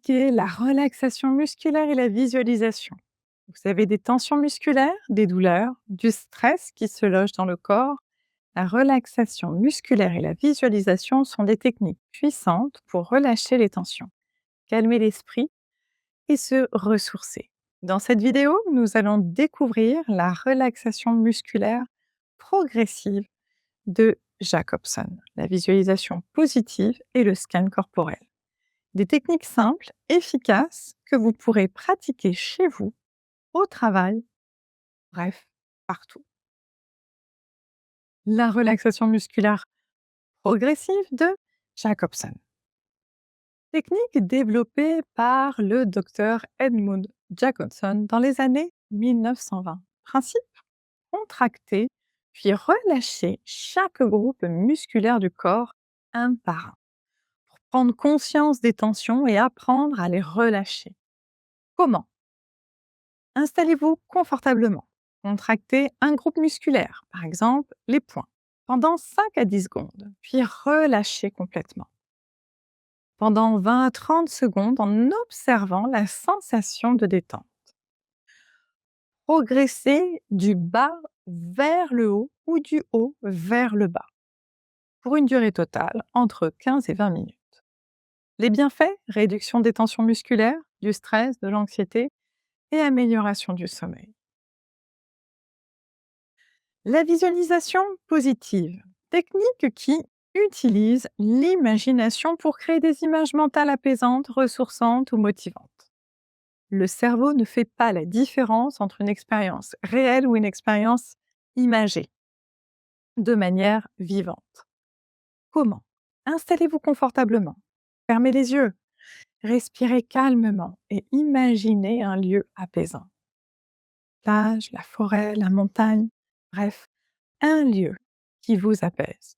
pratiquer la relaxation musculaire et la visualisation. Vous avez des tensions musculaires, des douleurs, du stress qui se loge dans le corps. La relaxation musculaire et la visualisation sont des techniques puissantes pour relâcher les tensions, calmer l'esprit et se ressourcer. Dans cette vidéo, nous allons découvrir la relaxation musculaire progressive de Jacobson, la visualisation positive et le scan corporel. Des techniques simples, efficaces, que vous pourrez pratiquer chez vous, au travail, bref, partout. La relaxation musculaire progressive de Jacobson. Technique développée par le docteur Edmund Jacobson dans les années 1920. Principe: contracter puis relâcher chaque groupe musculaire du corps un par un. Prendre conscience des tensions et apprendre à les relâcher. Comment? Installez-vous confortablement. Contractez un groupe musculaire, par exemple les poings, pendant 5 à 10 secondes, puis relâchez complètement. Pendant 20 à 30 secondes en observant la sensation de détente. Progressez du bas vers le haut ou du haut vers le bas, pour une durée totale entre 15 et 20 minutes. Les bienfaits: réduction des tensions musculaires, du stress, de l'anxiété et amélioration du sommeil. La visualisation positive, technique qui utilise l'imagination pour créer des images mentales apaisantes, ressourçantes ou motivantes. Le cerveau ne fait pas la différence entre une expérience réelle ou une expérience imagée, de manière vivante. Comment? Installez-vous confortablement, fermez les yeux, respirez calmement et imaginez un lieu apaisant. Plage, la forêt, la montagne, bref, un lieu qui vous apaise.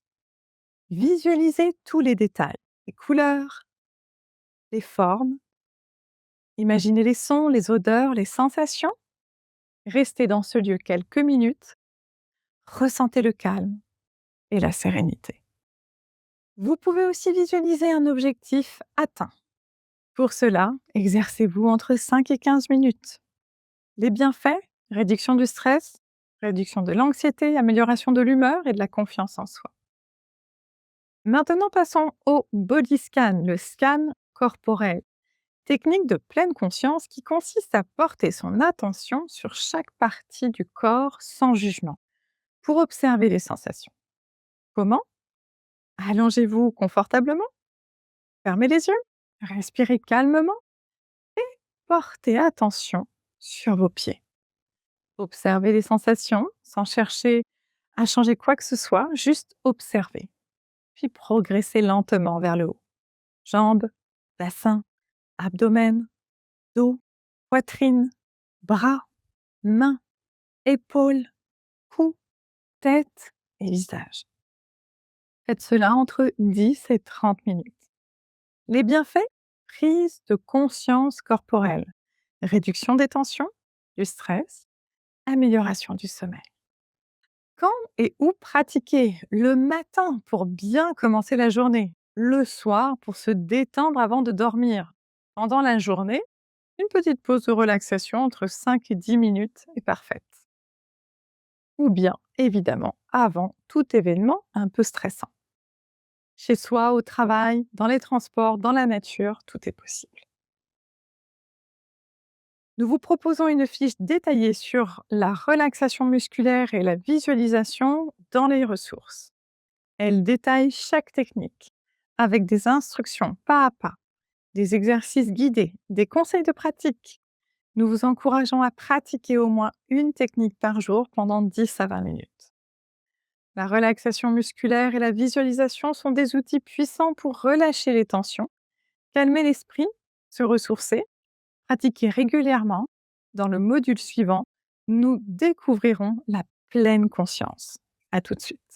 Visualisez tous les détails, les couleurs, les formes, imaginez les sons, les odeurs, les sensations. Restez dans ce lieu quelques minutes, ressentez le calme et la sérénité. Vous pouvez aussi visualiser un objectif atteint. Pour cela, exercez-vous entre 5 et 15 minutes. Les bienfaits: réduction du stress, réduction de l'anxiété, amélioration de l'humeur et de la confiance en soi. Maintenant, passons au body scan, le scan corporel, technique de pleine conscience qui consiste à porter son attention sur chaque partie du corps sans jugement, pour observer les sensations. Comment? Allongez-vous confortablement, fermez les yeux, respirez calmement, portez attention sur vos pieds. Observez les sensations sans chercher à changer quoi que ce soit, juste observez. Puis progressez lentement vers le haut. Jambes, bassin, abdomen, dos, poitrine, bras, mains, épaules, cou, tête et visage. Faites cela entre 10 et 30 minutes. Les bienfaits: prise de conscience corporelle, réduction des tensions, du stress, amélioration du sommeil. Quand et où pratiquer? Le matin pour bien commencer la journée, le soir pour se détendre avant de dormir. Pendant la journée, une petite pause de relaxation entre 5 et 10 minutes est parfaite. Ou bien, évidemment, avant tout événement un peu stressant. Chez soi, au travail, dans les transports, dans la nature, tout est possible. Nous vous proposons une fiche détaillée sur la relaxation musculaire et la visualisation dans les ressources. Elle détaille chaque technique avec des instructions pas à pas, des exercices guidés, des conseils de pratique. Nous vous encourageons à pratiquer au moins une technique par jour pendant 10 à 20 minutes. La relaxation musculaire et la visualisation sont des outils puissants pour relâcher les tensions, calmer l'esprit, se ressourcer. Pratiquez régulièrement. Dans le module suivant, nous découvrirons la pleine conscience. À tout de suite.